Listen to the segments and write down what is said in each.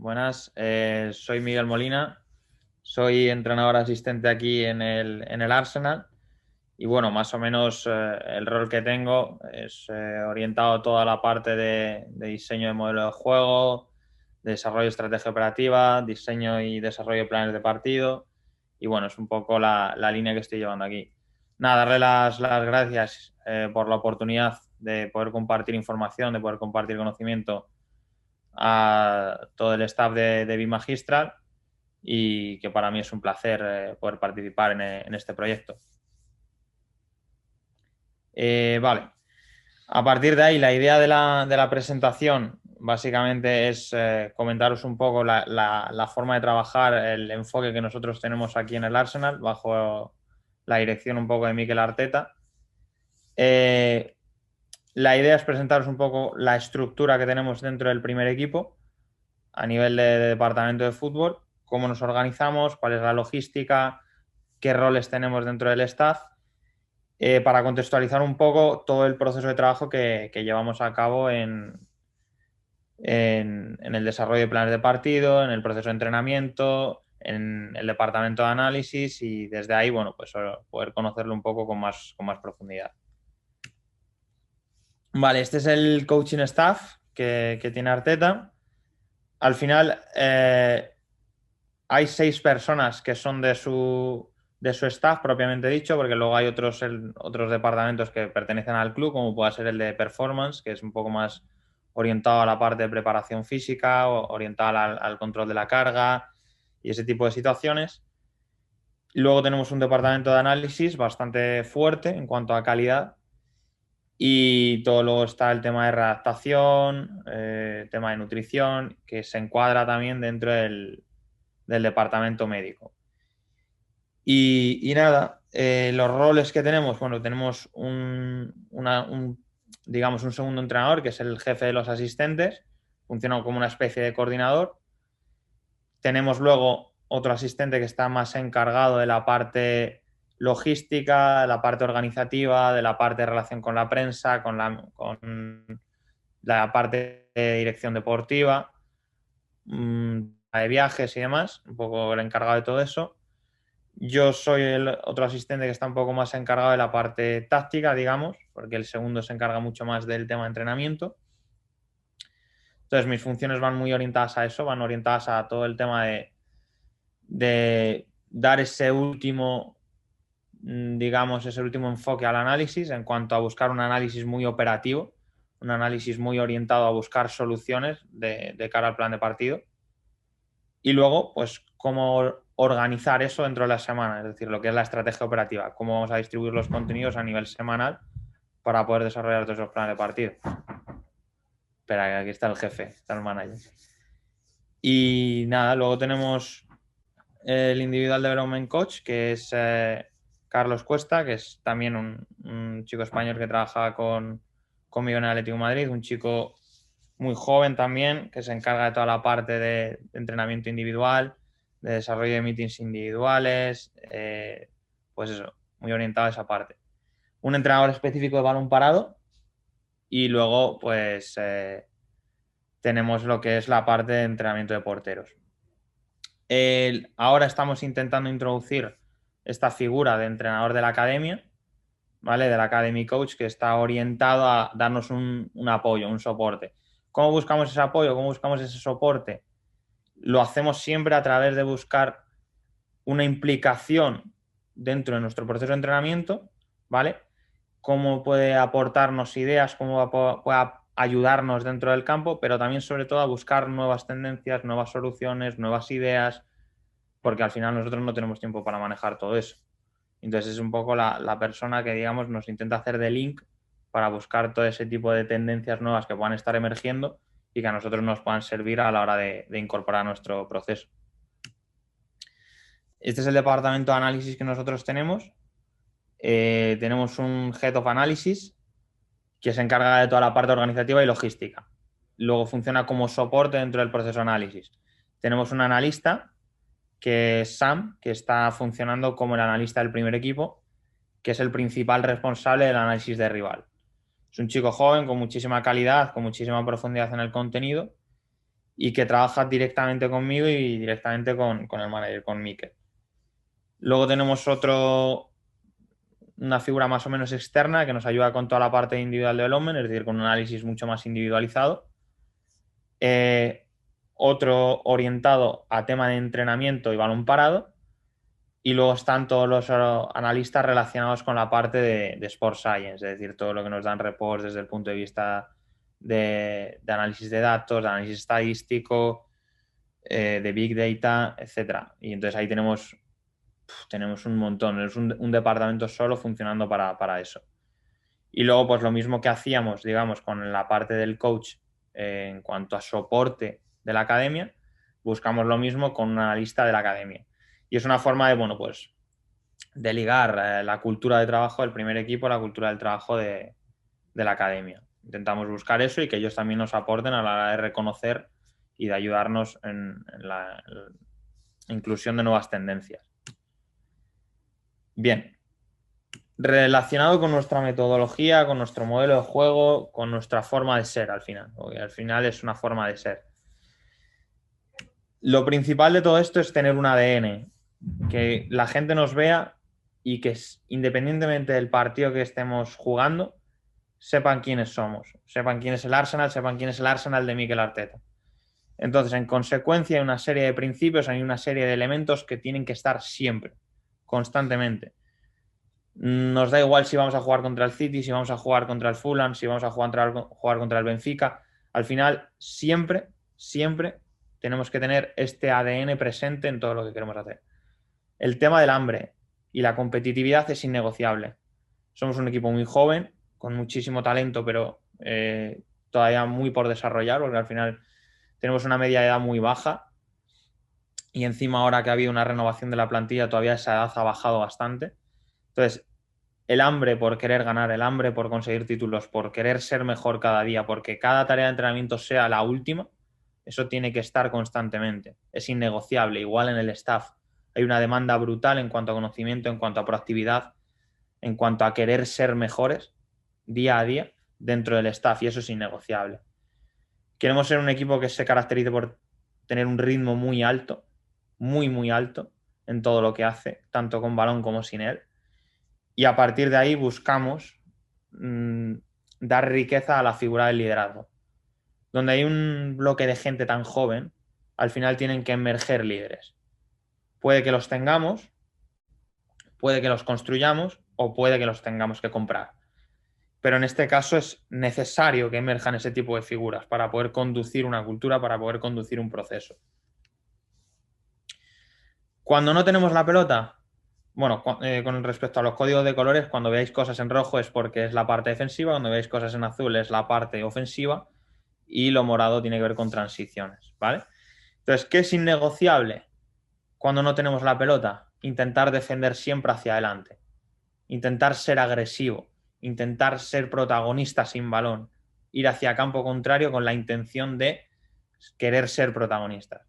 Buenas. Soy Miguel Molina, soy entrenador asistente aquí en el Arsenal y bueno, más o menos el rol que tengo es orientado a toda la parte de diseño de modelo de juego, de desarrollo de estrategia operativa, diseño y desarrollo de planes de partido y bueno, es un poco la línea que estoy llevando aquí. Nada, darle las gracias por la oportunidad de poder compartir información, de poder compartir conocimiento a todo el staff de Bimagistral y que para mí es un placer poder participar en este proyecto. Vale, a partir de ahí la idea de la presentación básicamente es comentaros un poco la forma de trabajar, el enfoque que nosotros tenemos aquí en el Arsenal bajo la dirección un poco de Mikel Arteta. Eh, la idea es presentaros un poco la estructura que tenemos dentro del primer equipo a nivel de departamento de fútbol, cómo nos organizamos, cuál es la logística, qué roles tenemos dentro del staff, para contextualizar un poco todo el proceso de trabajo que llevamos a cabo en el desarrollo de planes de partido, en el proceso de entrenamiento, en el departamento de análisis y desde ahí, bueno, pues poder conocerlo un poco con más profundidad. Vale, este es el coaching staff que tiene Arteta. Al final, hay 6 personas que son de su staff propiamente dicho, porque luego hay otros departamentos que pertenecen al club, como puede ser el de performance, que es un poco más orientado a la parte de preparación física, orientado al control de la carga y ese tipo de situaciones. Luego tenemos un departamento de análisis bastante fuerte en cuanto a calidad. Y todo luego está el tema de redactación, tema de nutrición, que se encuadra también dentro del departamento médico. Y nada, los roles que tenemos, bueno, tenemos digamos, un segundo entrenador, que es el jefe de los asistentes, funciona como una especie de coordinador. Tenemos luego otro asistente que está más encargado de la parte logística, de la parte organizativa, de la parte de relación con la prensa, con la parte de dirección deportiva, de viajes y demás, un poco el encargado de todo eso. Yo soy el otro asistente que está un poco más encargado de la parte táctica, digamos, porque el segundo se encarga mucho más del tema de entrenamiento. Entonces mis funciones van muy orientadas a eso, van orientadas a todo el tema de dar ese último, digamos, ese último enfoque al análisis en cuanto a buscar un análisis muy operativo, un análisis muy orientado a buscar soluciones de cara al plan de partido. Y luego, pues, cómo organizar eso dentro de la semana, es decir, lo que es la estrategia operativa, cómo vamos a distribuir los contenidos a nivel semanal para poder desarrollar todos esos planes de partido. Espera, aquí está el jefe, está el manager. Y nada, luego tenemos el Individual Development Coach, que es Carlos Cuesta, que es también un chico español que trabaja conmigo en el Atlético de Madrid, un chico muy joven también, que se encarga de toda la parte de entrenamiento individual, de desarrollo de meetings individuales, pues eso, muy orientado a esa parte. Un entrenador específico de balón parado y luego pues tenemos lo que es la parte de entrenamiento de porteros. Ahora estamos intentando introducir esta figura de entrenador de la academia, ¿vale? Del Academy Coach, que está orientado a darnos un apoyo, un soporte. ¿Cómo buscamos ese apoyo? ¿Cómo buscamos ese soporte? Lo hacemos siempre a través de buscar una implicación dentro de nuestro proceso de entrenamiento, ¿vale? Cómo puede aportarnos ideas, cómo puede ayudarnos dentro del campo, pero también sobre todo a buscar nuevas tendencias, nuevas soluciones, nuevas ideas, porque al final nosotros no tenemos tiempo para manejar todo eso. Entonces es un poco la persona que, digamos, nos intenta hacer de link para buscar todo ese tipo de tendencias nuevas que puedan estar emergiendo y que a nosotros nos puedan servir a la hora de incorporar a nuestro proceso. Este es el departamento de análisis que nosotros tenemos. Tenemos un Head of Analysis que se encarga de toda la parte organizativa y logística. Luego funciona como soporte dentro del proceso de análisis. Tenemos un analista que es Sam, que está funcionando como el analista del primer equipo, que es el principal responsable del análisis de rival. Es un chico joven con muchísima calidad, con muchísima profundidad en el contenido y que trabaja directamente conmigo y directamente con el manager, con Mikel. Luego tenemos una figura más o menos externa que nos ayuda con toda la parte de individual development, es decir, con un análisis mucho más individualizado. Otro orientado a tema de entrenamiento y balón parado. Y luego están todos los analistas relacionados con la parte de Sports Science, es decir, todo lo que nos dan reports desde el punto de vista de análisis de datos, de análisis estadístico, de Big Data, etcétera. Y entonces ahí tenemos un montón, es un departamento solo funcionando para eso. Y luego, pues lo mismo que hacíamos, digamos, con la parte del coach en cuanto a soporte de la academia, buscamos lo mismo con un analista de la academia. Y es una forma de, bueno, pues de ligar la cultura de trabajo del primer equipo a la cultura del trabajo de la academia. Intentamos buscar eso y que ellos también nos aporten a la hora de reconocer y de ayudarnos en la inclusión de nuevas tendencias. Bien, relacionado con nuestra metodología, con nuestro modelo de juego, con nuestra forma de ser al final, porque al final es una forma de ser. Lo principal de todo esto es tener un ADN, que la gente nos vea y que independientemente del partido que estemos jugando, sepan quiénes somos, sepan quién es el Arsenal, sepan quién es el Arsenal de Mikel Arteta. Entonces, en consecuencia, hay una serie de principios, hay una serie de elementos que tienen que estar siempre, constantemente. Nos da igual si vamos a jugar contra el City, si vamos a jugar contra el Fulham, si vamos a jugar contra el Benfica. Al final, siempre, siempre tenemos que tener este ADN presente en todo lo que queremos hacer. El tema del hambre y la competitividad es innegociable. Somos un equipo muy joven, con muchísimo talento, pero todavía muy por desarrollar, porque al final tenemos una media de edad muy baja y encima ahora que ha habido una renovación de la plantilla, todavía esa edad ha bajado bastante. Entonces, el hambre por querer ganar, el hambre por conseguir títulos, por querer ser mejor cada día, porque cada tarea de entrenamiento sea la última, eso tiene que estar constantemente. Es innegociable. Igual en el staff hay una demanda brutal en cuanto a conocimiento, en cuanto a proactividad, en cuanto a querer ser mejores día a día dentro del staff y eso es innegociable. Queremos ser un equipo que se caracterice por tener un ritmo muy alto, muy, muy alto en todo lo que hace, tanto con balón como sin él. Y a partir de ahí buscamos dar riqueza a la figura del liderazgo. Donde hay un bloque de gente tan joven, al final tienen que emerger líderes. Puede que los tengamos, puede que los construyamos o puede que los tengamos que comprar. Pero en este caso es necesario que emerjan ese tipo de figuras para poder conducir una cultura, para poder conducir un proceso. Cuando no tenemos la pelota, bueno, con respecto a los códigos de colores, cuando veáis cosas en rojo es porque es la parte defensiva, cuando veáis cosas en azul es la parte ofensiva y lo morado tiene que ver con transiciones, ¿vale? Entonces, ¿qué es innegociable cuando no tenemos la pelota? Intentar defender siempre hacia adelante, intentar ser agresivo, intentar ser protagonista sin balón, ir hacia campo contrario con la intención de querer ser protagonistas.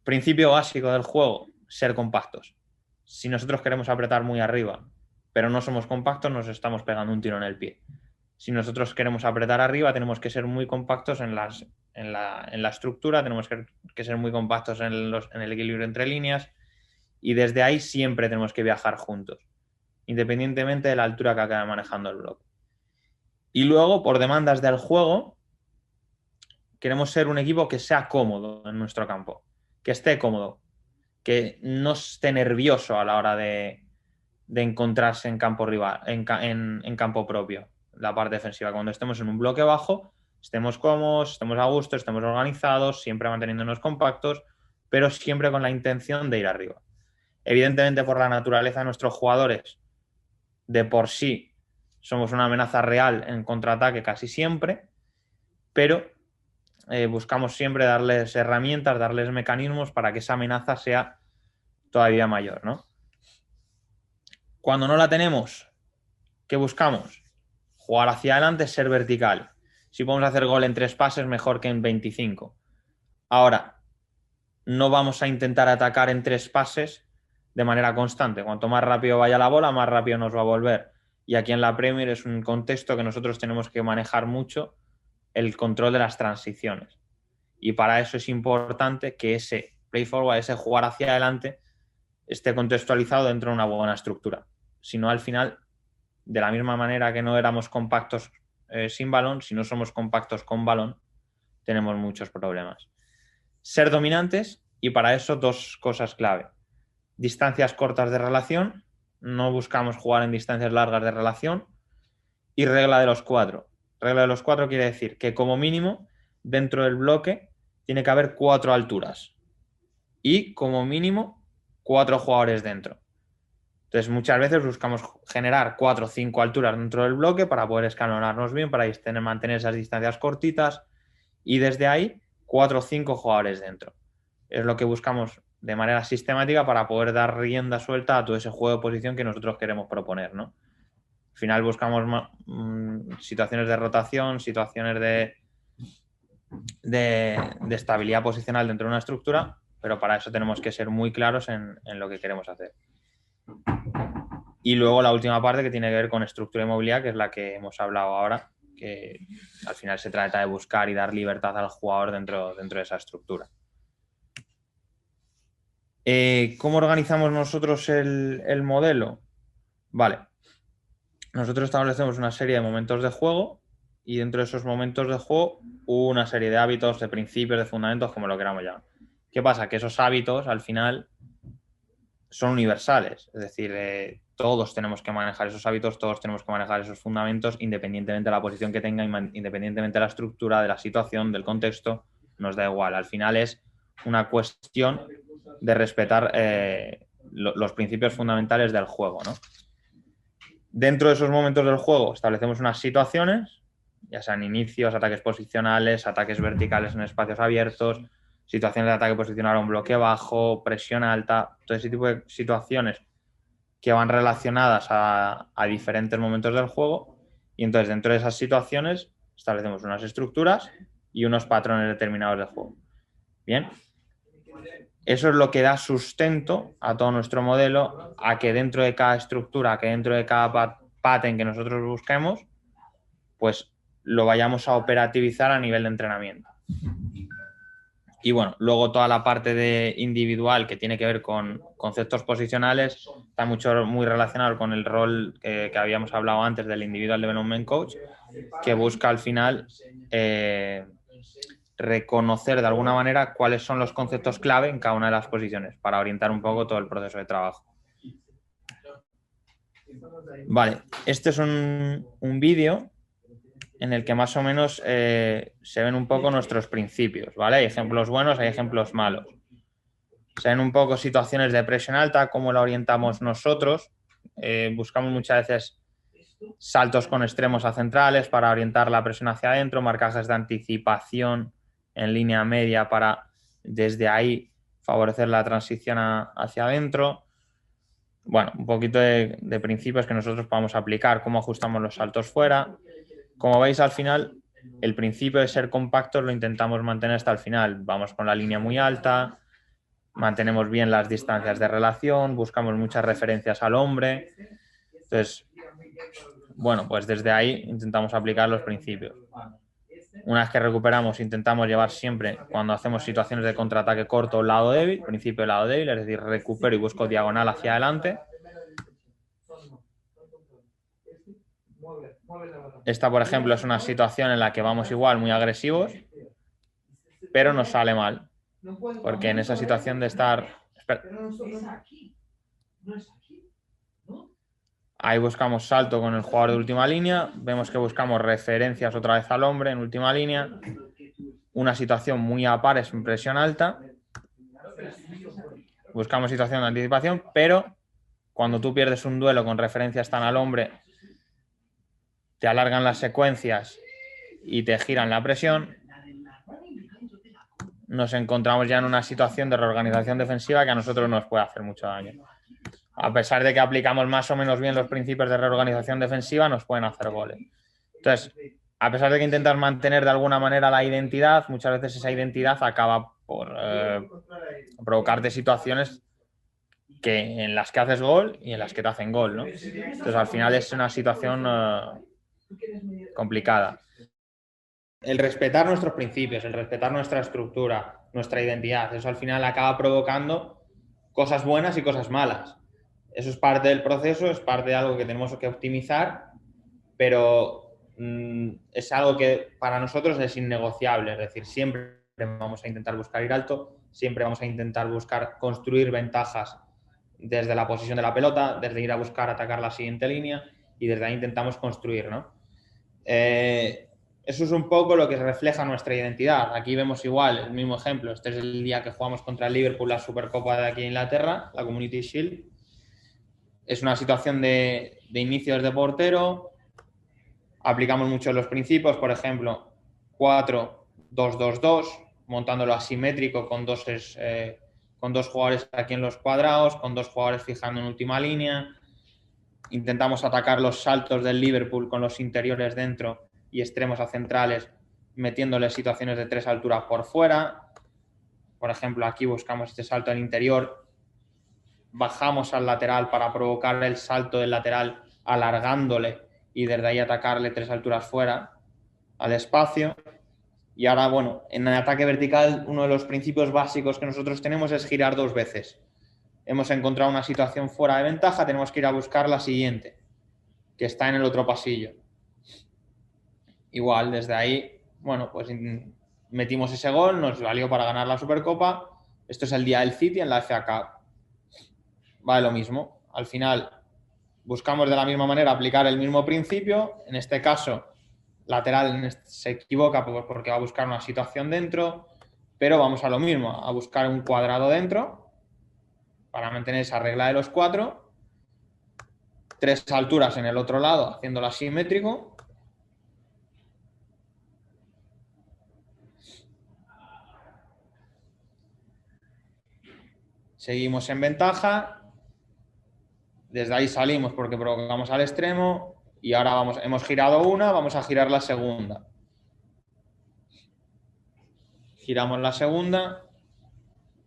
Principio básico del juego, ser compactos. Si nosotros queremos apretar muy arriba, pero no somos compactos, nos estamos pegando un tiro en el pie. Si nosotros queremos apretar arriba, tenemos que ser muy compactos en la estructura, tenemos que ser muy compactos en el equilibrio entre líneas y desde ahí siempre tenemos que viajar juntos, independientemente de la altura que acabe manejando el bloque. Y luego, por demandas del juego, queremos ser un equipo que sea cómodo en nuestro campo, que esté cómodo, que no esté nervioso a la hora de encontrarse en campo rival, en campo propio, la parte defensiva. Cuando estemos en un bloque bajo, estemos cómodos, estemos a gusto, estemos organizados, siempre manteniéndonos compactos, pero siempre con la intención de ir arriba. Evidentemente, por la naturaleza de nuestros jugadores, de por sí somos una amenaza real en contraataque casi siempre, pero buscamos siempre darles herramientas, darles mecanismos para que esa amenaza sea todavía mayor, ¿no? Cuando no la tenemos, ¿qué buscamos? Jugar hacia adelante, ser vertical. Si podemos hacer gol en 3 pases, mejor que en 25. Ahora, no vamos a intentar atacar en 3 pases de manera constante. Cuanto más rápido vaya la bola, más rápido nos va a volver. Y aquí en la Premier es un contexto que nosotros tenemos que manejar mucho, el control de las transiciones. Y para eso es importante que ese play forward, ese jugar hacia adelante, esté contextualizado dentro de una buena estructura. Si no, al final, de la misma manera que no éramos compactos sin balón, si no somos compactos con balón, tenemos muchos problemas. Ser dominantes, y para eso dos cosas clave. Distancias cortas de relación, no buscamos jugar en distancias largas de relación, y regla de los 4. Regla de los 4 quiere decir que como mínimo dentro del bloque tiene que haber 4 alturas y como mínimo 4 jugadores dentro. Entonces muchas veces buscamos generar 4 o 5 alturas dentro del bloque para poder escalonarnos bien, para mantener esas distancias cortitas y desde ahí 4 o 5 jugadores dentro. Es lo que buscamos de manera sistemática para poder dar rienda suelta a todo ese juego de posición que nosotros queremos proponer, ¿no? Al final buscamos situaciones de rotación, situaciones de estabilidad posicional dentro de una estructura, pero para eso tenemos que ser muy claros en lo que queremos hacer. Y luego la última parte que tiene que ver con estructura y movilidad, que es la que hemos hablado ahora, que al final se trata de buscar y dar libertad al jugador dentro de esa estructura. ¿Cómo organizamos nosotros el modelo? Vale. Nosotros establecemos una serie de momentos de juego y dentro de esos momentos de juego una serie de hábitos, de principios, de fundamentos, como lo queramos llamar. ¿Qué pasa? Que esos hábitos al final son universales, es decir, todos tenemos que manejar esos hábitos, todos tenemos que manejar esos fundamentos independientemente de la posición que tenga, independientemente de la estructura, de la situación, del contexto, nos da igual. Al final es una cuestión de respetar los principios fundamentales del juego, ¿no? Dentro de esos momentos del juego establecemos unas situaciones, ya sean inicios, ataques posicionales, ataques verticales en espacios abiertos, situaciones de ataque posicional a un bloque bajo, presión alta, todo ese tipo de situaciones que van relacionadas a diferentes momentos del juego. Y entonces dentro de esas situaciones establecemos unas estructuras y unos patrones determinados de juego. Bien. Eso es lo que da sustento a todo nuestro modelo, a que dentro de cada estructura, que dentro de cada pattern que nosotros busquemos, pues lo vayamos a operativizar a nivel de entrenamiento. Y bueno, luego toda la parte de individual que tiene que ver con conceptos posicionales está muy relacionado con el rol que habíamos hablado antes del Individual Development Coach, que busca al final reconocer de alguna manera cuáles son los conceptos clave en cada una de las posiciones para orientar un poco todo el proceso de trabajo. Vale, este es un vídeo en el que más o menos se ven un poco nuestros principios, ¿vale? Hay ejemplos buenos, hay ejemplos malos. Se ven un poco situaciones de presión alta, cómo la orientamos nosotros. Buscamos muchas veces saltos con extremos a centrales para orientar la presión hacia adentro, marcajes de anticipación en línea media para desde ahí favorecer la transición hacia adentro. Bueno, un poquito de principios que nosotros podamos aplicar, cómo ajustamos los saltos fuera. Como veis, al final, el principio de ser compactos lo intentamos mantener hasta el final. Vamos con la línea muy alta, mantenemos bien las distancias de relación, buscamos muchas referencias al hombre. Entonces, bueno, pues desde ahí intentamos aplicar los principios. Una vez que recuperamos, intentamos llevar siempre, cuando hacemos situaciones de contraataque corto, lado débil, principio lado débil, es decir, recupero y busco diagonal hacia adelante. Esta, por ejemplo, es una situación en la que vamos igual muy agresivos, pero nos sale mal, porque en esa situación de estar... Ahí buscamos salto con el jugador de última línea, vemos que buscamos referencias otra vez al hombre en última línea, una situación muy a pares en presión alta, buscamos situación de anticipación, pero cuando tú pierdes un duelo con referencias tan al hombre, te alargan las secuencias y te giran la presión, nos encontramos ya en una situación de reorganización defensiva que a nosotros nos puede hacer mucho daño. A pesar de que aplicamos más o menos bien los principios de reorganización defensiva, nos pueden hacer goles. Entonces, a pesar de que intentas mantener de alguna manera la identidad, muchas veces esa identidad acaba por provocarte situaciones en las que haces gol y en las que te hacen gol, ¿no? Entonces, al final es una situación complicada. el respetar nuestros principios, el respetar nuestra estructura, nuestra identidad, eso al final acaba provocando cosas buenas y cosas malas. Eso es parte del proceso, es parte de algo que tenemos que optimizar, pero es algo que para nosotros es innegociable. Es decir, siempre vamos a intentar buscar ir alto, siempre vamos a intentar buscar construir ventajas desde la posición de la pelota, desde ir a buscar atacar la siguiente línea y desde ahí intentamos construir, ¿no? Eso es un poco lo que refleja nuestra identidad. Aquí vemos igual el mismo ejemplo. Este es el día que jugamos contra el Liverpool, la Supercopa de aquí en Inglaterra, la Community Shield. Es una situación de inicios de portero. Aplicamos mucho los principios, por ejemplo, 4-2-2-2, montándolo asimétrico con dos jugadores aquí en los cuadrados, con dos jugadores fijando en última línea. Intentamos atacar los saltos del Liverpool con los interiores dentro y extremos a centrales, metiéndoles situaciones de 3 alturas por fuera. Por ejemplo, aquí buscamos este salto al interior, bajamos al lateral para provocar el salto del lateral alargándole y desde ahí atacarle 3 alturas fuera al espacio. Y ahora, bueno, en el ataque vertical uno de los principios básicos que nosotros tenemos es girar 2 veces. Hemos encontrado una situación fuera de ventaja, tenemos que ir a buscar la siguiente, que está en el otro pasillo. Igual, desde ahí, bueno, pues metimos ese gol, nos valió para ganar la Supercopa. Esto es el día del City en la FA Cup. Vale lo mismo. Al final, buscamos de la misma manera aplicar el mismo principio. En este caso, lateral se equivoca porque va a buscar una situación dentro, pero vamos a lo mismo, a buscar un cuadrado dentro para mantener esa regla de los 4. 3 alturas en el otro lado, haciéndolo asimétrico. Seguimos en ventaja. Desde ahí salimos porque provocamos al extremo y ahora hemos girado una, vamos a girar la segunda. Giramos la segunda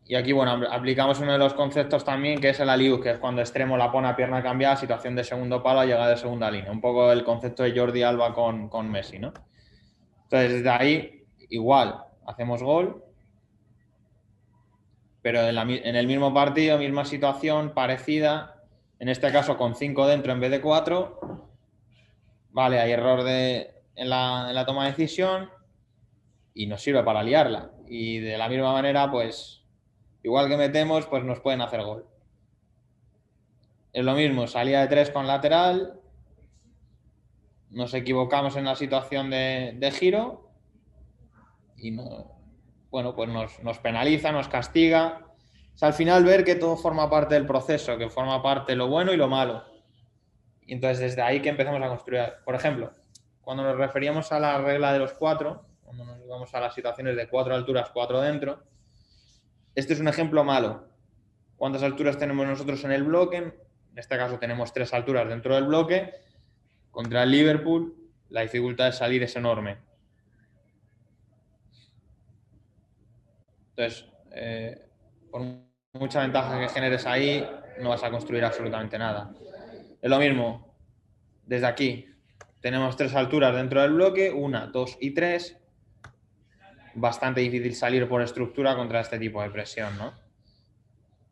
y aquí, bueno, aplicamos uno de los conceptos también que es el alley-oop, que es cuando extremo la pone a pierna cambiada, situación de segundo palo, llegada de segunda línea. Un poco el concepto de Jordi Alba con Messi, ¿no? Entonces, desde ahí, igual, hacemos gol, pero en el mismo partido, misma situación, parecida, en este caso con 5 dentro en vez de 4. Vale, hay error en la toma de decisión y nos sirve para liarla. Y de la misma manera, pues, igual que metemos, pues nos pueden hacer gol. Es lo mismo, salida de 3 con lateral, nos equivocamos en la situación de giro y bueno, pues nos penaliza, nos castiga. O sea, al final ver que todo forma parte del proceso, que forma parte lo bueno y lo malo. Y entonces desde ahí que empezamos a construir. Por ejemplo, cuando nos referíamos a la regla de los 4, cuando nos íbamos a las situaciones de 4 alturas, 4 dentro, este es un ejemplo malo. ¿Cuántas alturas tenemos nosotros en el bloque? En este caso tenemos 3 alturas dentro del bloque. Contra el Liverpool, la dificultad de salir es enorme. Entonces, por mucha ventaja que generes ahí, no vas a construir absolutamente nada. Es lo mismo, desde aquí, tenemos 3 alturas dentro del bloque, 1, 2 y 3. Bastante difícil salir por estructura contra este tipo de presión, ¿no?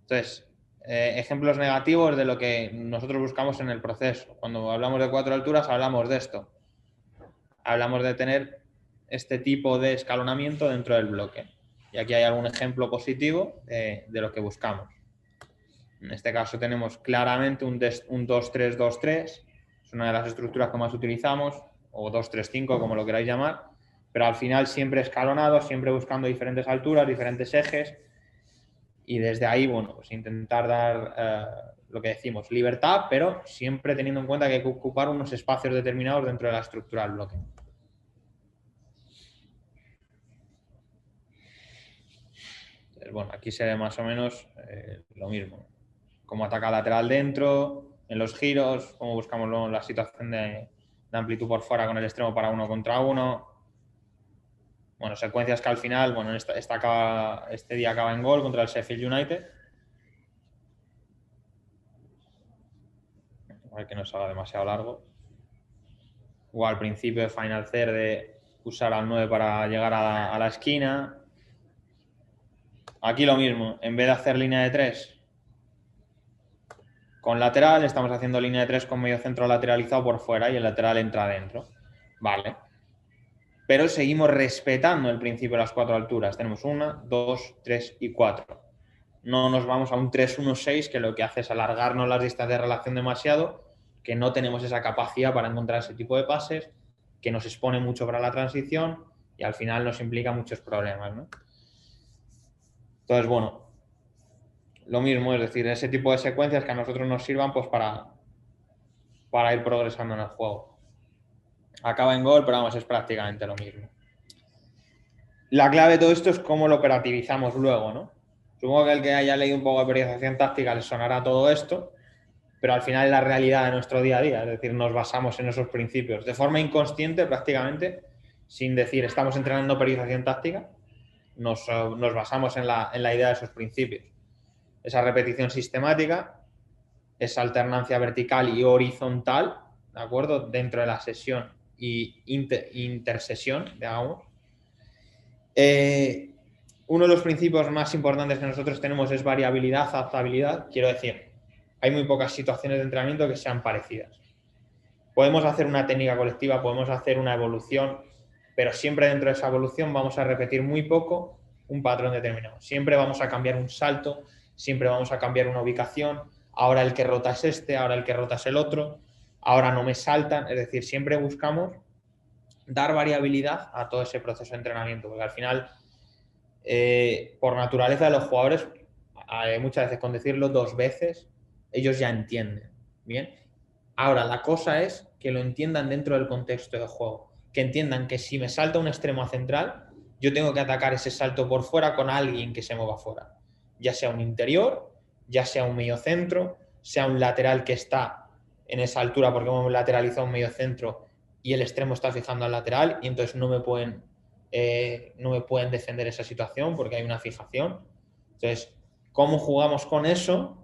Entonces, ejemplos negativos de lo que nosotros buscamos en el proceso. Cuando hablamos de 4 alturas, hablamos de esto. Hablamos de tener este tipo de escalonamiento dentro del bloque. Y aquí hay algún ejemplo positivo de lo que buscamos. En este caso tenemos claramente un 2-3-2-3, es una de las estructuras que más utilizamos, o 2-3-5, como lo queráis llamar, pero al final siempre escalonado, siempre buscando diferentes alturas, diferentes ejes, y desde ahí, bueno, pues intentar dar lo que decimos, libertad, pero siempre teniendo en cuenta que hay que ocupar unos espacios determinados dentro de la estructura del bloque. Entonces, bueno, aquí se ve más o menos lo mismo. Cómo ataca lateral dentro, en los giros, cómo buscamos luego la situación de amplitud por fuera con el extremo para 1 contra 1. Bueno, secuencias que al final, bueno, este día acaba en gol contra el Sheffield United. Igual que no se haga demasiado largo. O al principio de Final Third usar al 9 para llegar a la esquina. Aquí lo mismo, en vez de hacer línea de 3 con lateral, estamos haciendo línea de 3 con medio centro lateralizado por fuera y el lateral entra adentro. Vale. Pero seguimos respetando el principio de las 4 alturas. Tenemos 1, 2, 3 y 4. No nos vamos a un 3-1-6 que lo que hace es alargarnos las distancias de relación demasiado, que no tenemos esa capacidad para encontrar ese tipo de pases, que nos expone mucho para la transición y al final nos implica muchos problemas, ¿no? Entonces, bueno, lo mismo, es decir, ese tipo de secuencias que a nosotros nos sirvan pues para ir progresando en el juego. Acaba en gol, pero vamos, es prácticamente lo mismo. La clave de todo esto es cómo lo operativizamos luego, ¿no? Supongo que el que haya leído un poco de periodización táctica le sonará todo esto, pero al final es la realidad de nuestro día a día, es decir, nos basamos en esos principios de forma inconsciente prácticamente, sin decir estamos entrenando periodización táctica, nos basamos en la idea de esos principios. Esa repetición sistemática, esa alternancia vertical y horizontal, ¿de acuerdo? Dentro de la sesión y intersesión, digamos. Uno de los principios más importantes que nosotros tenemos es variabilidad, adaptabilidad. Quiero decir, hay muy pocas situaciones de entrenamiento que sean parecidas. Podemos hacer una técnica colectiva, podemos hacer una evolución, pero siempre dentro de esa evolución vamos a repetir muy poco un patrón determinado. Siempre vamos a cambiar un salto, siempre vamos a cambiar una ubicación. Ahora el que rota es este, ahora el que rota es el otro, ahora no me saltan. Es decir, siempre buscamos dar variabilidad a todo ese proceso de entrenamiento, porque al final, por naturaleza de los jugadores, muchas veces con decirlo 2 veces, ellos ya entienden. Bien. Ahora, la cosa es que lo entiendan dentro del contexto de juego. Que entiendan que si me salta un extremo a central, yo tengo que atacar ese salto por fuera con alguien que se mueva fuera. Ya sea un interior, ya sea un medio centro, sea un lateral que está en esa altura porque hemos lateralizado un medio centro y el extremo está fijando al lateral y entonces no me pueden defender esa situación porque hay una fijación. Entonces, ¿cómo jugamos con eso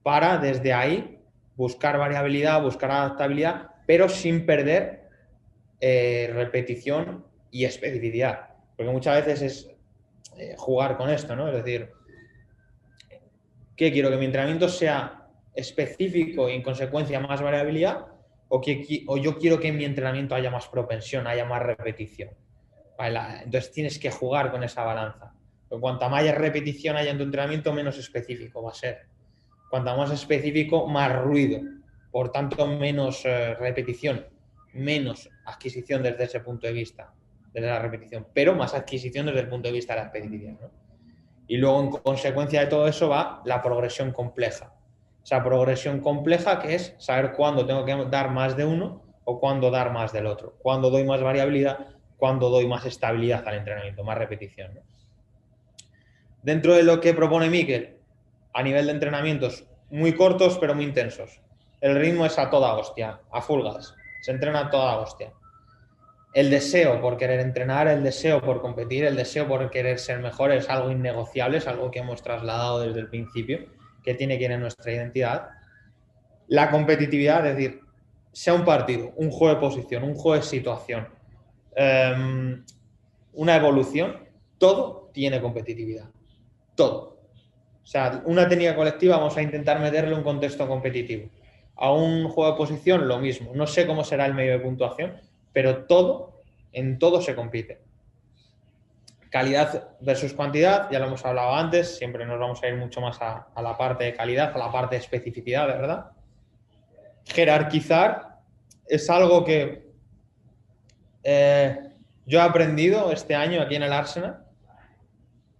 para desde ahí buscar variabilidad, buscar adaptabilidad, pero sin perder repetición y especificidad? Porque muchas veces es jugar con esto, ¿no? Es decir, ¿qué quiero? ¿Que mi entrenamiento sea específico y en consecuencia más variabilidad? ¿O yo quiero que en mi entrenamiento haya más propensión, haya más repetición? Vale, entonces tienes que jugar con esa balanza. Porque cuanta más repetición haya en tu entrenamiento, menos específico va a ser. Cuanto más específico, más ruido. Por tanto, menos repetición, menos adquisición desde ese punto de vista, desde la repetición, pero más adquisición desde el punto de vista de la especificidad, ¿no? Y luego, en consecuencia de todo eso, va la progresión compleja. Esa progresión compleja que es saber cuándo tengo que dar más de uno o cuándo dar más del otro. Cuándo doy más variabilidad, cuándo doy más estabilidad al entrenamiento, más repetición, ¿no? Dentro de lo que propone Mikel, a nivel de entrenamientos muy cortos pero muy intensos. El ritmo es a toda hostia, a full gas. Se entrena a toda hostia. El deseo por querer entrenar, el deseo por competir, el deseo por querer ser mejor es algo innegociable, es algo que hemos trasladado desde el principio, que tiene que ir en nuestra identidad. La competitividad, es decir, sea un partido, un juego de posición, un juego de situación, una evolución, todo tiene competitividad. Todo. O sea, una técnica colectiva vamos a intentar meterle un contexto competitivo. A un juego de posición, lo mismo. No sé cómo será el medio de puntuación, pero en todo se compite. Calidad versus cantidad, ya lo hemos hablado antes, siempre nos vamos a ir mucho más a la parte de calidad, a la parte de especificidad, ¿verdad? Jerarquizar es algo que yo he aprendido este año aquí en el Arsenal,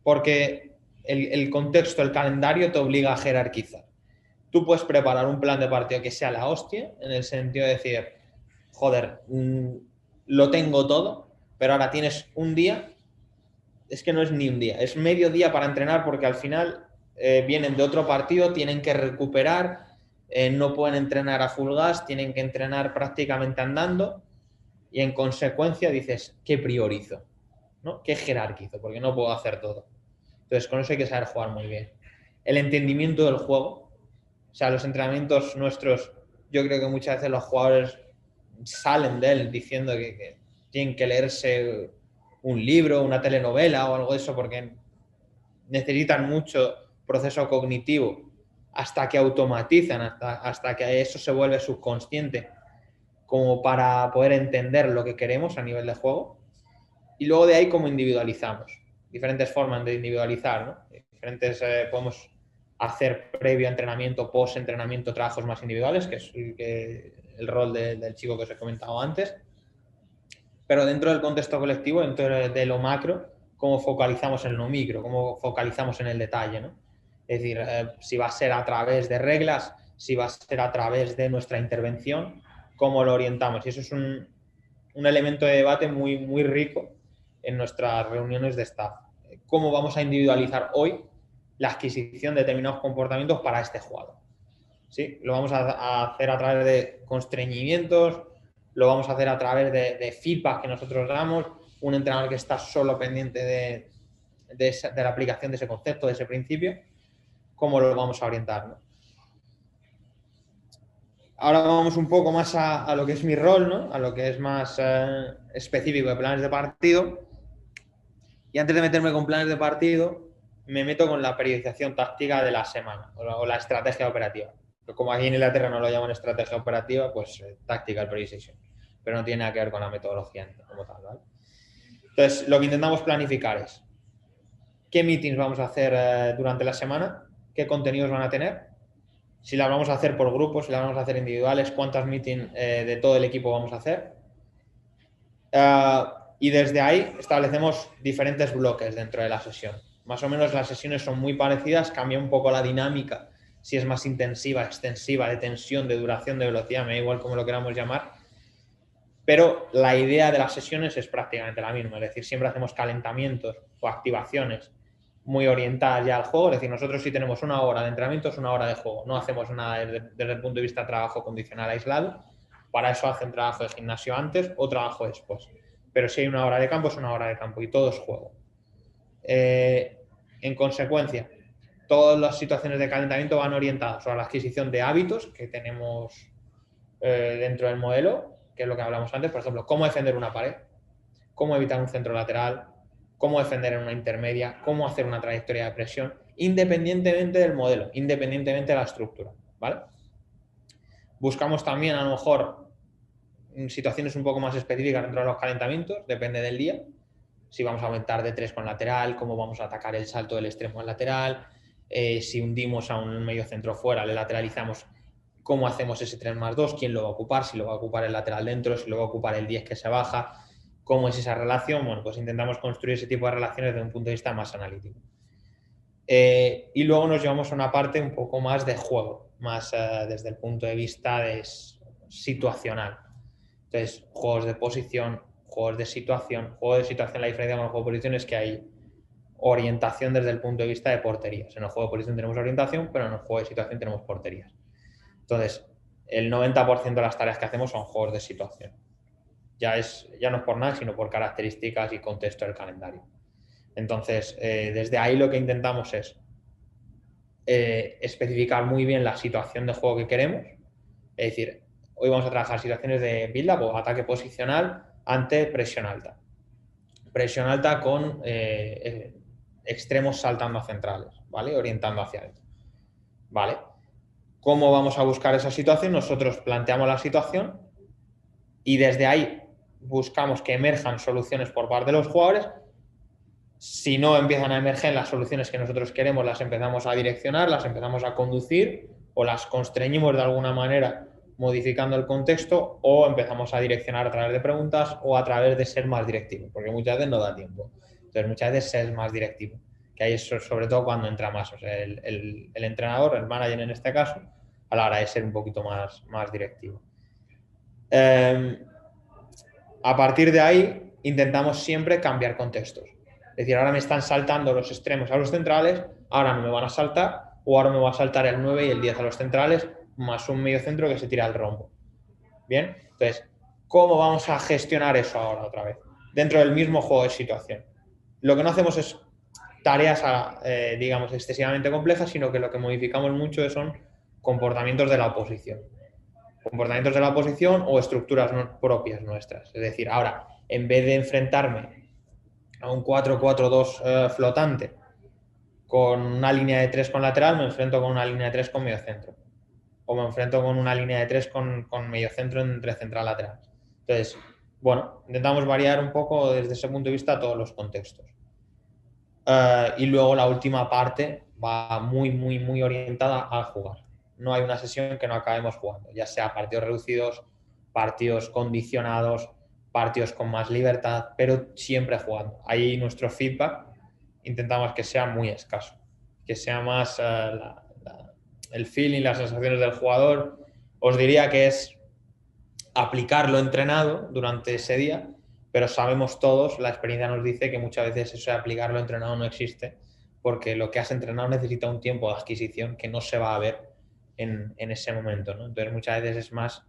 porque el contexto, el calendario te obliga a jerarquizar. Tú puedes preparar un plan de partido que sea la hostia, en el sentido de decir, joder, lo tengo todo, pero ahora tienes un día, es que no es ni un día, es medio día para entrenar porque al final vienen de otro partido, tienen que recuperar, no pueden entrenar a full gas, tienen que entrenar prácticamente andando y en consecuencia dices, ¿qué priorizo? ¿No? ¿Qué jerarquizo? Porque no puedo hacer todo. Entonces con eso hay que saber jugar muy bien. El entendimiento del juego, o sea, los entrenamientos nuestros, yo creo que muchas veces los jugadores salen de él diciendo que tienen que leerse un libro, una telenovela o algo de eso, porque necesitan mucho proceso cognitivo hasta que automatizan, hasta que eso se vuelve subconsciente, como para poder entender lo que queremos a nivel de juego. Y luego de ahí cómo individualizamos. Diferentes formas de individualizar, ¿no? Diferentes, podemos hacer previo entrenamiento, post-entrenamiento, trabajos más individuales, que es el rol del chico que os he comentado antes. Pero dentro del contexto colectivo, dentro de lo macro, cómo focalizamos en lo micro, cómo focalizamos en el detalle, ¿no? Es decir, si va a ser a través de reglas, si va a ser a través de nuestra intervención, cómo lo orientamos. Y eso es un elemento de debate muy, muy rico en nuestras reuniones de staff. ¿Cómo vamos a individualizar hoy la adquisición de determinados comportamientos para este jugador? ¿Sí? Lo vamos a hacer a través de constreñimientos, lo vamos a hacer a través de feedback que nosotros damos, un entrenador que está solo pendiente de la aplicación de ese concepto, de ese principio, ¿cómo lo vamos a orientar, ¿no? Ahora vamos un poco más a lo que es mi rol, ¿no? A lo que es más específico de planes de partido. Y antes de meterme con planes de partido, me meto con la periodización táctica de la semana o la estrategia operativa. Como aquí en Inglaterra no lo llaman estrategia operativa, pues tactical periodization. Pero no tiene nada que ver con la metodología como tal, ¿vale? Entonces, lo que intentamos planificar es qué meetings vamos a hacer durante la semana, qué contenidos van a tener, si las vamos a hacer por grupos, si las vamos a hacer individuales, cuántas meetings de todo el equipo vamos a hacer. Y desde ahí establecemos diferentes bloques dentro de la sesión. Más o menos las sesiones son muy parecidas, cambia un poco la dinámica, si es más intensiva, extensiva, de tensión, de duración, de velocidad, me da igual cómo lo queramos llamar, pero la idea de las sesiones es prácticamente la misma, es decir, siempre hacemos calentamientos o activaciones muy orientadas ya al juego, es decir, nosotros si tenemos una hora de entrenamiento es una hora de juego, no hacemos nada desde el punto de vista de trabajo condicional aislado, para eso hacen trabajo de gimnasio antes o trabajo después, pero si hay una hora de campo es una hora de campo y todo es juego. En consecuencia, todas las situaciones de calentamiento van orientadas a la adquisición de hábitos que tenemos dentro del modelo, que es lo que hablamos antes, por ejemplo, cómo defender una pared, cómo evitar un centro lateral, cómo defender en una intermedia, cómo hacer una trayectoria de presión, independientemente del modelo, independientemente de la estructura, ¿vale? Buscamos también, a lo mejor, situaciones un poco más específicas dentro de los calentamientos, depende del día. Si vamos a aumentar de 3 con lateral, cómo vamos a atacar el salto del extremo al lateral, si hundimos a un medio centro fuera, le lateralizamos, cómo hacemos ese 3+2, quién lo va a ocupar, si lo va a ocupar el lateral dentro, si lo va a ocupar el 10 que se baja, cómo es esa relación. Bueno, pues intentamos construir ese tipo de relaciones desde un punto de vista más analítico. Y luego nos llevamos a una parte un poco más de juego, más desde el punto de vista situacional. Entonces, juegos de posición, juegos de situación. Juego de situación, la diferencia con el juego de posición es que hay orientación desde el punto de vista de porterías. En el juego de posición tenemos orientación, pero en el juego de situación tenemos porterías. Entonces, el 90% de las tareas que hacemos son juegos de situación. Ya no es por nada, sino por características y contexto del calendario. Entonces, desde ahí lo que intentamos es especificar muy bien la situación de juego que queremos. Es decir, hoy vamos a trabajar situaciones de build-up o ataque posicional ante presión alta. Presión alta con extremos saltando a centrales, ¿vale? Orientando hacia adentro. ¿Vale? ¿Cómo vamos a buscar esa situación? Nosotros planteamos la situación y desde ahí buscamos que emerjan soluciones por parte de los jugadores. Si no empiezan a emerger las soluciones que nosotros queremos, las empezamos a direccionar, las empezamos a conducir o las constreñimos de alguna manera modificando el contexto, o empezamos a direccionar a través de preguntas o a través de ser más directivo, porque muchas veces no da tiempo. Entonces muchas veces ser más directivo, que ahí es sobre todo cuando entra más, o sea, el entrenador, el manager en este caso, a la hora de ser un poquito más directivo. A partir de ahí intentamos siempre cambiar contextos. Es decir, ahora me están saltando los extremos a los centrales, ahora no me van a saltar, o ahora me va a saltar el 9 y el 10 a los centrales, más un medio centro que se tira al rombo. Bien, entonces, ¿cómo vamos a gestionar eso ahora otra vez? Dentro del mismo juego de situación. Lo que no hacemos es tareas, digamos, excesivamente complejas, sino que lo que modificamos mucho son comportamientos de la oposición. Comportamientos de la oposición o estructuras propias nuestras. Es decir, ahora, en vez de enfrentarme a un 4-4-2 flotante con una línea de 3 con lateral, me enfrento con una línea de 3 con medio centro. O me enfrento con una línea de 3 con medio centro entre central lateral. Entonces, bueno, intentamos variar un poco desde ese punto de vista todos los contextos. Y luego la última parte va muy, muy, muy orientada al jugar. No hay una sesión que no acabemos jugando, ya sea partidos reducidos, partidos condicionados, partidos con más libertad, pero siempre jugando. Ahí nuestro feedback intentamos que sea muy escaso, que sea más el feeling, las sensaciones del jugador. Os diría que es aplicar lo entrenado durante ese día, pero sabemos todos, la experiencia nos dice que muchas veces eso de aplicar lo entrenado no existe, porque lo que has entrenado necesita un tiempo de adquisición que no se va a ver en ese momento, ¿no? Entonces muchas veces es más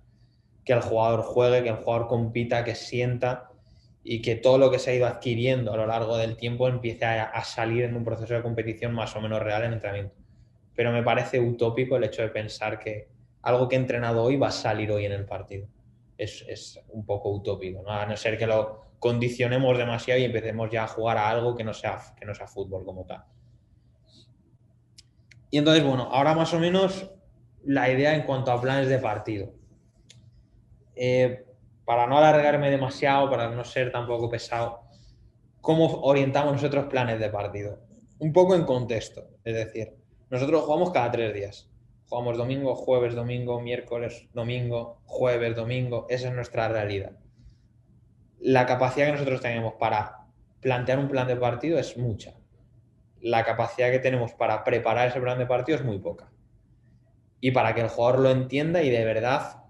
que el jugador juegue, que el jugador compita, que sienta y que todo lo que se ha ido adquiriendo a lo largo del tiempo empiece a salir en un proceso de competición más o menos real en entrenamiento. Pero me parece utópico el hecho de pensar que algo que he entrenado hoy va a salir hoy en el partido. Es un poco utópico, ¿no? A no ser que lo condicionemos demasiado y empecemos ya a jugar a algo que no sea fútbol como tal. Y entonces, bueno, ahora más o menos la idea en cuanto a planes de partido. Para no alargarme demasiado, para no ser tampoco pesado, ¿cómo orientamos nosotros planes de partido? Un poco en contexto, es decir, nosotros jugamos cada 3 días. Jugamos domingo, jueves, domingo, miércoles, domingo, jueves, domingo. Esa es nuestra realidad. La capacidad que nosotros tenemos para plantear un plan de partido es mucha. La capacidad que tenemos para preparar ese plan de partido es muy poca. Y para que el jugador lo entienda y de verdad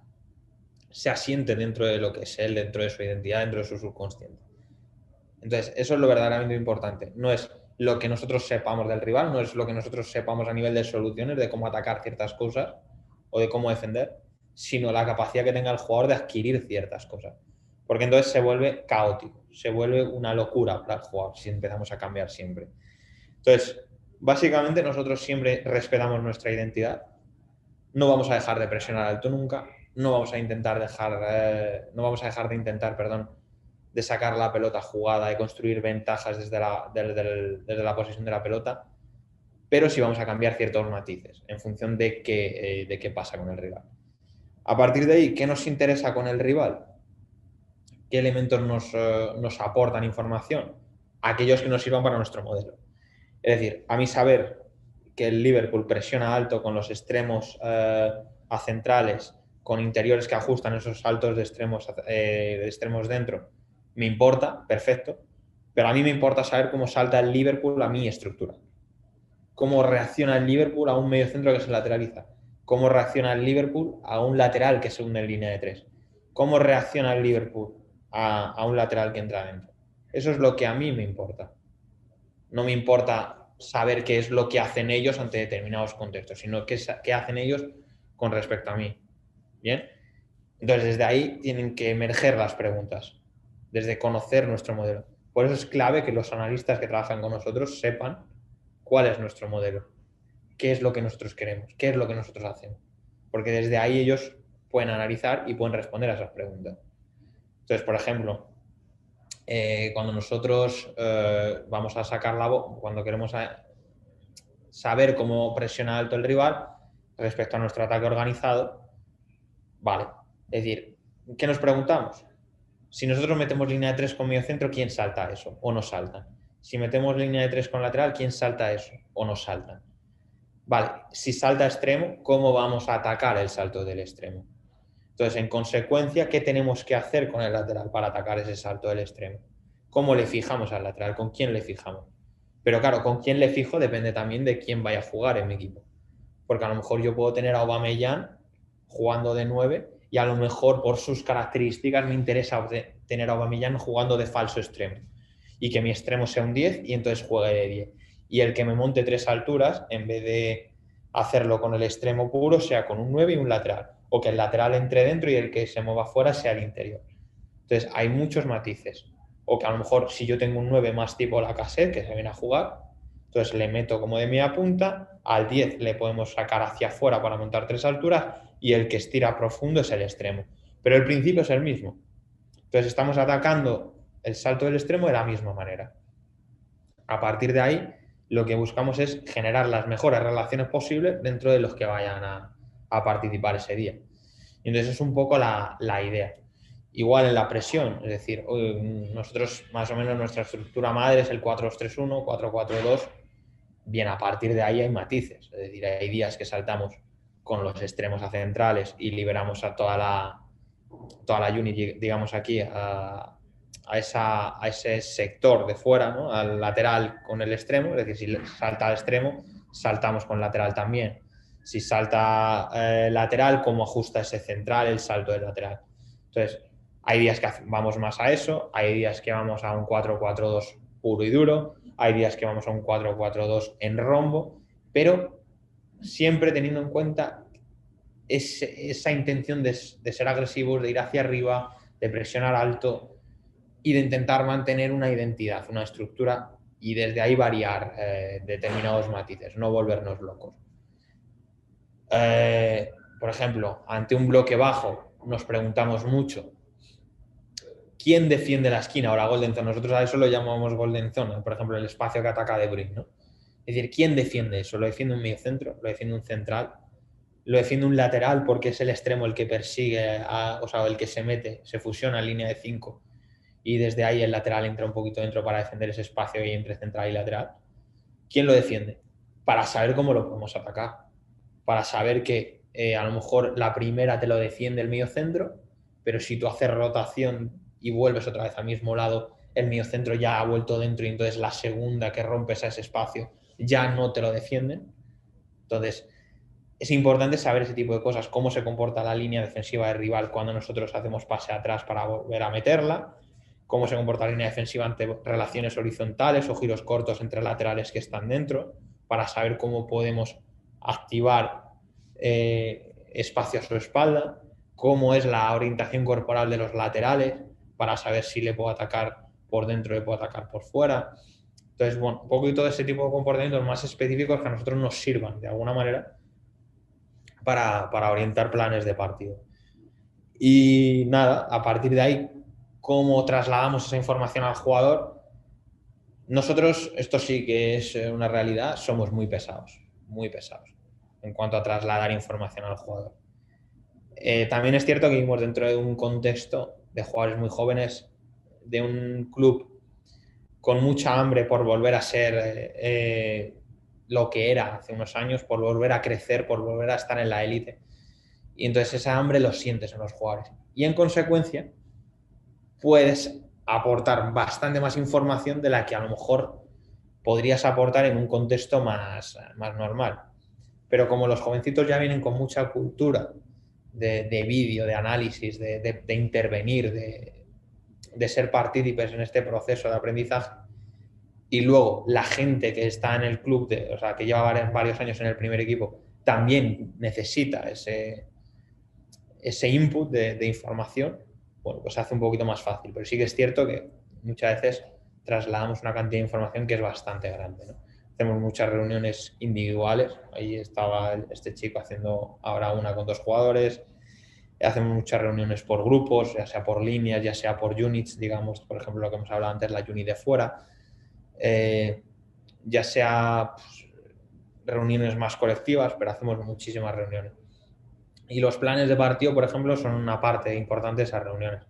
se asiente dentro de lo que es él, dentro de su identidad, dentro de su subconsciente. Entonces, eso es lo verdaderamente importante. No es lo que nosotros sepamos del rival, no es lo que nosotros sepamos a nivel de soluciones, de cómo atacar ciertas cosas o de cómo defender, sino la capacidad que tenga el jugador de adquirir ciertas cosas. Porque entonces se vuelve caótico, se vuelve una locura para el jugador si empezamos a cambiar siempre. Entonces, básicamente nosotros siempre respetamos nuestra identidad, no vamos a dejar de presionar alto nunca, no vamos a dejar de intentar, perdón, de sacar la pelota jugada, de construir ventajas desde la posesión de la pelota, pero sí vamos a cambiar ciertos matices en función de qué pasa con el rival. A partir de ahí, ¿qué nos interesa con el rival? ¿Qué elementos nos aportan información? Aquellos que nos sirvan para nuestro modelo. Es decir, a mí saber que el Liverpool presiona alto con los extremos a centrales, con interiores que ajustan esos saltos de extremos dentro, me importa, perfecto, pero a mí me importa saber cómo salta el Liverpool a mi estructura. Cómo reacciona el Liverpool a un mediocentro que se lateraliza. Cómo reacciona el Liverpool a un lateral que se hunde en línea de 3. Cómo reacciona el Liverpool a un lateral que entra adentro. Eso es lo que a mí me importa. No me importa saber qué es lo que hacen ellos ante determinados contextos, sino qué hacen ellos con respecto a mí. ¿Bien? Entonces, desde ahí tienen que emerger las preguntas, desde conocer nuestro modelo. Por eso es clave que los analistas que trabajan con nosotros sepan cuál es nuestro modelo, qué es lo que nosotros queremos, qué es lo que nosotros hacemos. Porque desde ahí ellos pueden analizar y pueden responder a esas preguntas. Entonces, por ejemplo, cuando nosotros vamos a sacar cuando queremos saber cómo presiona alto el rival respecto a nuestro ataque organizado, vale. Es decir, ¿qué nos preguntamos? Si nosotros metemos línea de 3 con medio centro, ¿quién salta eso? ¿O no saltan? Si metemos línea de 3 con lateral, ¿quién salta eso? ¿O no saltan? Vale, si salta extremo, ¿cómo vamos a atacar el salto del extremo? Entonces, en consecuencia, ¿qué tenemos que hacer con el lateral para atacar ese salto del extremo? ¿Cómo le fijamos al lateral? ¿Con quién le fijamos? Pero claro, con quién le fijo depende también de quién vaya a jugar en mi equipo. Porque a lo mejor yo puedo tener a Aubameyang jugando de 9 y a lo mejor por sus características me interesa tener a Aubameyang jugando de falso extremo y que mi extremo sea un 10 y entonces juegue de 10. Y el que me monte 3 alturas, en vez de hacerlo con el extremo puro, sea con un 9 y un lateral. O que el lateral entre dentro y el que se mueva fuera sea el interior. Entonces hay muchos matices. O que a lo mejor si yo tengo un 9 más tipo Lacazette, que se viene a jugar, entonces le meto como de media punta, al 10 le podemos sacar hacia afuera para montar 3 alturas y el que estira profundo es el extremo. Pero el principio es el mismo. Entonces estamos atacando el salto del extremo de la misma manera. A partir de ahí, lo que buscamos es generar las mejores relaciones posibles dentro de los que vayan a participar ese día. Y entonces es un poco la idea. Igual en la presión, es decir, nosotros más o menos nuestra estructura madre es el 4-2-3-1, 4-4-2, bien, a partir de ahí hay matices, es decir, hay días que saltamos con los extremos a centrales y liberamos a toda la unit, digamos aquí, a ese sector de fuera, ¿no? Al lateral con el extremo, es decir, si salta al extremo, saltamos con lateral también. Si salta lateral, ¿cómo ajusta ese central el salto del lateral? Entonces, hay días que vamos más a eso, hay días que vamos a un 4-4-2 puro y duro, hay días que vamos a un 4-4-2 en rombo, pero siempre teniendo en cuenta esa intención de ser agresivos, de ir hacia arriba, de presionar alto y de intentar mantener una identidad, una estructura y desde ahí variar determinados matices, no volvernos locos. Por ejemplo, ante un bloque bajo nos preguntamos mucho ¿quién defiende la esquina o la golden zone? Nosotros a eso lo llamamos golden zone, por ejemplo, el espacio que ataca De Bruyne, ¿no? Es decir, ¿quién defiende eso? ¿Lo defiende un mediocentro? ¿Lo defiende un central? ¿Lo defiende un lateral porque es el extremo el que persigue, o sea, el que se mete, se fusiona en línea de 5 y desde ahí el lateral entra un poquito dentro para defender ese espacio ahí entre central y lateral? ¿Quién lo defiende? Para saber cómo lo podemos atacar, para saber que a lo mejor la primera te lo defiende el mediocentro, pero si tú haces rotación y vuelves otra vez al mismo lado, el mediocentro ya ha vuelto dentro y entonces la segunda que rompes a ese espacio ya no te lo defienden. Entonces, es importante saber ese tipo de cosas, cómo se comporta la línea defensiva del rival cuando nosotros hacemos pase atrás para volver a meterla, cómo se comporta la línea defensiva ante relaciones horizontales o giros cortos entre laterales que están dentro, para saber cómo podemos activar espacio a su espalda, cómo es la orientación corporal de los laterales, para saber si le puedo atacar por dentro, le puedo atacar por fuera. Entonces, bueno, un poquito de ese tipo de comportamientos más específicos que a nosotros nos sirvan de alguna manera para orientar planes de partido. Y nada, a partir de ahí, ¿cómo trasladamos esa información al jugador? Nosotros, esto sí que es una realidad, somos muy pesados en cuanto a trasladar información al jugador. También es cierto que vivimos dentro de un contexto de jugadores muy jóvenes, de un club con mucha hambre por volver a ser lo que era hace unos años, por volver a crecer, por volver a estar en la élite. Y entonces esa hambre lo sientes en los jugadores. Y en consecuencia, puedes aportar bastante más información de la que a lo mejor podrías aportar en un contexto más normal. Pero como los jovencitos ya vienen con mucha cultura de vídeo, de análisis, de intervenir, de ser partícipes en este proceso de aprendizaje, y luego la gente que está en el club, o sea, que lleva varios años en el primer equipo, también necesita ese input de información, bueno, pues se hace un poquito más fácil. Pero sí que es cierto que muchas veces trasladamos una cantidad de información que es bastante grande, ¿no? Hacemos muchas reuniones individuales. Ahí estaba este chico haciendo ahora una con 2 jugadores. Hacemos muchas reuniones por grupos, ya sea por líneas, ya sea por units, digamos, por ejemplo, lo que hemos hablado antes, la unit de fuera. Ya sea pues, reuniones más colectivas, pero hacemos muchísimas reuniones. Y los planes de partido, por ejemplo, son una parte importante de esas reuniones.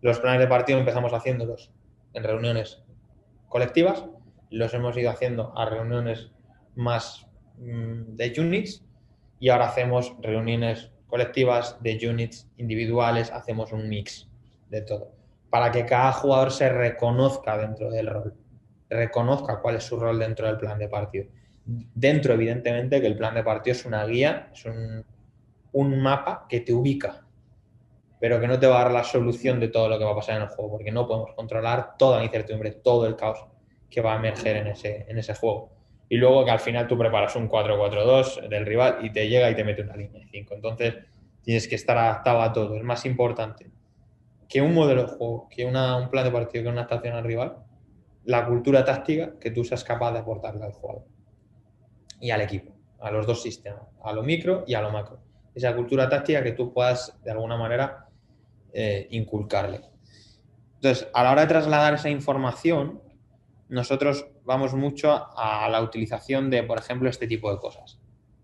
Los planes de partido empezamos haciéndolos en reuniones colectivas, los hemos ido haciendo a reuniones más de units y ahora hacemos reuniones colectivas de units individuales, hacemos un mix de todo, para que cada jugador se reconozca dentro del rol, reconozca cuál es su rol dentro del plan de partido. Dentro, evidentemente, que el plan de partido es una guía, es un mapa que te ubica, pero que no te va a dar la solución de todo lo que va a pasar en el juego, porque no podemos controlar toda la incertidumbre, todo el caos que va a emerger en ese juego. Y luego que al final tú preparas un 4-4-2 del rival y te llega y te mete una línea de 5. Entonces tienes que estar adaptado a todo. Es más importante que un modelo de juego, que un plan de partido, que una adaptación al rival, la cultura táctica que tú seas capaz de aportarle al jugador y al equipo, a los dos sistemas, a lo micro y a lo macro. Esa cultura táctica que tú puedas de alguna manera inculcarle. Entonces, a la hora de trasladar esa información, nosotros vamos mucho a la utilización de, por ejemplo, este tipo de cosas.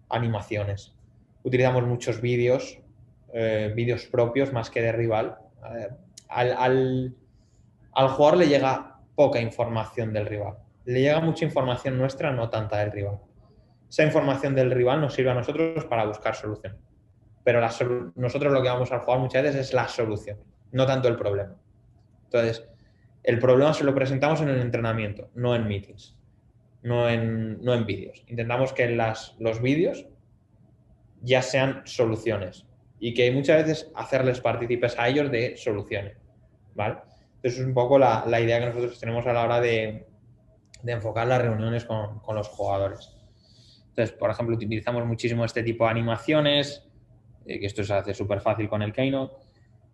Animaciones. Utilizamos muchos vídeos, vídeos propios más que de rival. Al jugador le llega poca información del rival. Le llega mucha información nuestra, no tanta del rival. Esa información del rival nos sirve a nosotros para buscar solución. Pero nosotros lo que vamos a jugar muchas veces es la solución, no tanto el problema. Entonces, el problema se lo presentamos en el entrenamiento, no en meetings, no en vídeos. Intentamos que los vídeos ya sean soluciones y que muchas veces hacerles partícipes a ellos de soluciones, ¿vale? Entonces es un poco la idea que nosotros tenemos a la hora de enfocar las reuniones con los jugadores. Entonces, por ejemplo, utilizamos muchísimo este tipo de animaciones, que esto se hace súper fácil con el Keynote.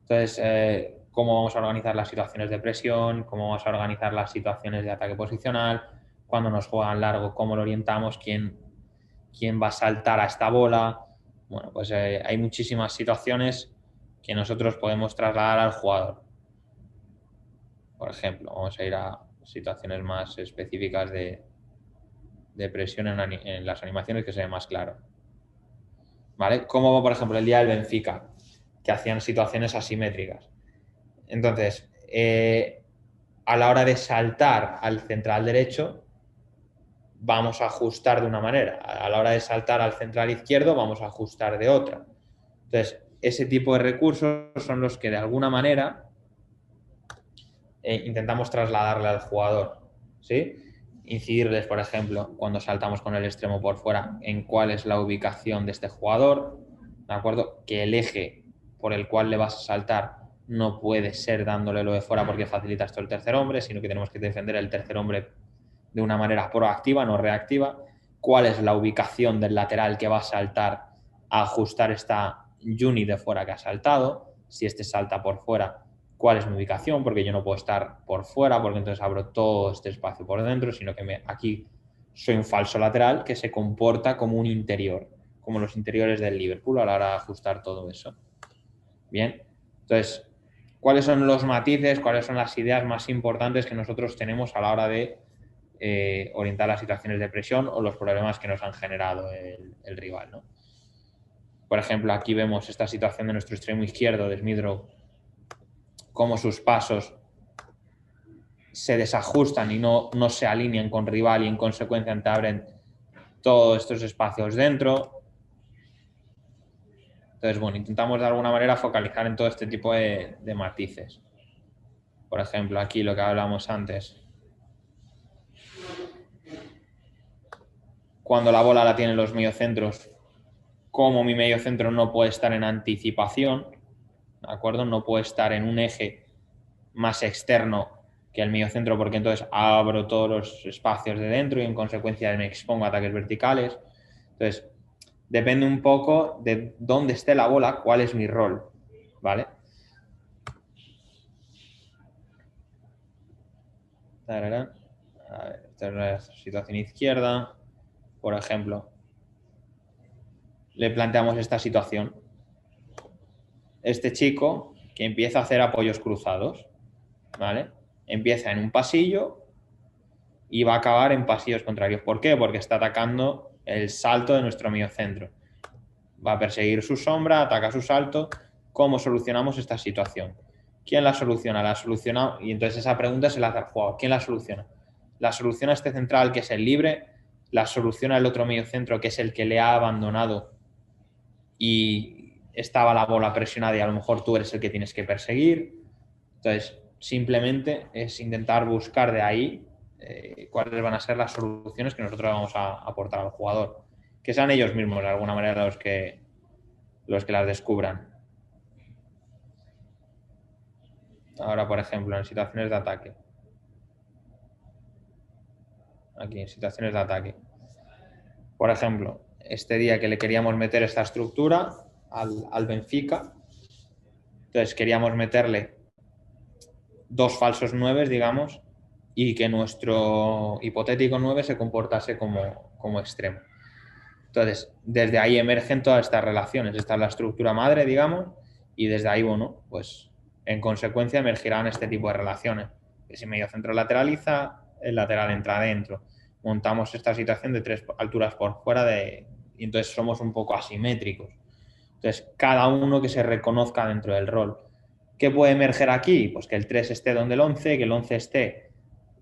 Entonces, cómo vamos a organizar las situaciones de presión, cómo vamos a organizar las situaciones de ataque posicional, cuando nos juegan largo, cómo lo orientamos, quién va a saltar a esta bola. Bueno, pues hay muchísimas situaciones que nosotros podemos trasladar al jugador. Por ejemplo, vamos a ir a situaciones más específicas de presión en las animaciones que se ve más claro. ¿Vale? Como por ejemplo el día del Benfica, que hacían situaciones asimétricas. Entonces, a la hora de saltar al central derecho, vamos a ajustar de una manera. A la hora de saltar al central izquierdo, vamos a ajustar de otra. Entonces, ese tipo de recursos son los que de alguna manera intentamos trasladarle al jugador, ¿sí? Incidirles, por ejemplo, cuando saltamos con el extremo por fuera, en cuál es la ubicación de este jugador, ¿de acuerdo? Que el eje por el cual le vas a saltar no puede ser dándole lo de fuera porque facilita esto el tercer hombre, sino que tenemos que defender el tercer hombre de una manera proactiva, no reactiva. ¿Cuál es la ubicación del lateral que va a saltar a ajustar esta unit de fuera que ha saltado? Si este salta por fuera, ¿cuál es mi ubicación? Porque yo no puedo estar por fuera, porque entonces abro todo este espacio por dentro, sino que aquí soy un falso lateral que se comporta como un interior, como los interiores del Liverpool a la hora de ajustar todo eso. Bien, entonces, ¿cuáles son los matices, cuáles son las ideas más importantes que nosotros tenemos a la hora de orientar las situaciones de presión o los problemas que nos han generado el rival, ¿no? Por ejemplo, aquí vemos esta situación de nuestro extremo izquierdo de Smith Rowe, cómo sus pasos se desajustan y no se alinean con rival y en consecuencia te abren todos estos espacios dentro. Entonces, bueno, intentamos de alguna manera focalizar en todo este tipo de matices. Por ejemplo, aquí lo que hablamos antes. Cuando la bola la tienen los mediocentros, como mi mediocentro no puede estar en anticipación, ¿de acuerdo? No puede estar en un eje más externo que el mediocentro porque entonces abro todos los espacios de dentro y en consecuencia me expongo a ataques verticales. Entonces, depende un poco de dónde esté la bola, cuál es mi rol, ¿vale? A ver, esta es la situación izquierda. Por ejemplo, le planteamos esta situación. Este chico que empieza a hacer apoyos cruzados, ¿vale? Empieza en un pasillo y va a acabar en pasillos contrarios. ¿Por qué? Porque está atacando el salto de nuestro mediocentro. Va a perseguir su sombra, ataca su salto. ¿Cómo solucionamos esta situación? ¿Quién la soluciona? La soluciona, y entonces esa pregunta se la hace al jugador. ¿Quién la soluciona? La soluciona este central, que es el libre, la soluciona el otro mediocentro, que es el que le ha abandonado y estaba la bola presionada y a lo mejor tú eres el que tienes que perseguir. Entonces, simplemente es intentar buscar de ahí cuáles van a ser las soluciones que nosotros vamos a aportar al jugador. Que sean ellos mismos, de alguna manera, los que las descubran. Ahora, por ejemplo, en situaciones de ataque. Aquí, en situaciones de ataque. Por ejemplo, este día que le queríamos meter esta estructura al Benfica, entonces queríamos meterle dos falsos 9, digamos, y que nuestro hipotético 9 se comportase como extremo. Entonces, desde ahí emergen todas estas relaciones. Esta es la estructura madre, digamos, y desde ahí, bueno, pues En consecuencia, emergirán este tipo de relaciones. Que si medio centro lateraliza, el lateral entra adentro. Montamos esta situación de 3 alturas por fuera y entonces somos un poco asimétricos. Entonces, cada uno que se reconozca dentro del rol. ¿Qué puede emerger aquí? Pues que el 3 esté donde el 11, que el 11 esté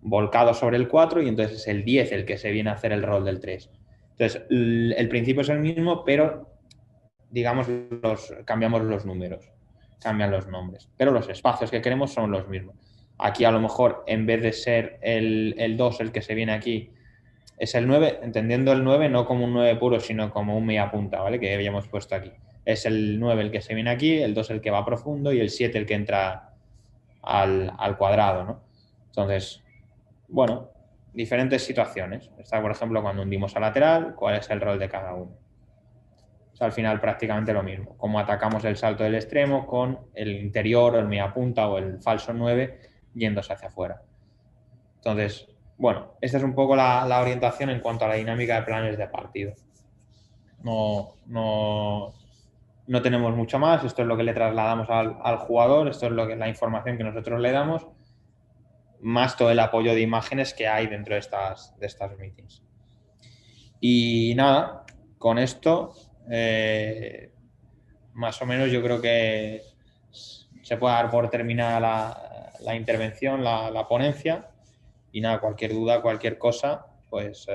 volcado sobre el 4 y entonces es el 10 el que se viene a hacer el rol del 3. Entonces, el principio es el mismo, pero digamos, cambiamos los números, cambian los nombres, pero los espacios que queremos son los mismos. Aquí a lo mejor, en vez de ser el 2 el que se viene aquí, es el 9, entendiendo el 9 no como un 9 puro, sino como un media punta, ¿vale? Que habíamos puesto aquí. Es el 9 el que se viene aquí, el 2 el que va profundo y el 7 el que entra al cuadrado, ¿no? Entonces, bueno, diferentes situaciones. Está, por ejemplo, cuando hundimos a lateral, cuál es el rol de cada uno. O sea, al final prácticamente lo mismo. Cómo atacamos el salto del extremo con el interior o el media punta o el falso 9 yéndose hacia afuera. Entonces, bueno, esta es un poco la orientación en cuanto a la dinámica de planes de partido. No tenemos mucho más. Esto es lo que le trasladamos al jugador. Esto es la información que nosotros le damos, más todo el apoyo de imágenes que hay dentro de estas meetings. Y nada, con esto, más o menos yo creo que se puede dar por terminada la intervención, la ponencia. Y nada, cualquier duda, cualquier cosa, pues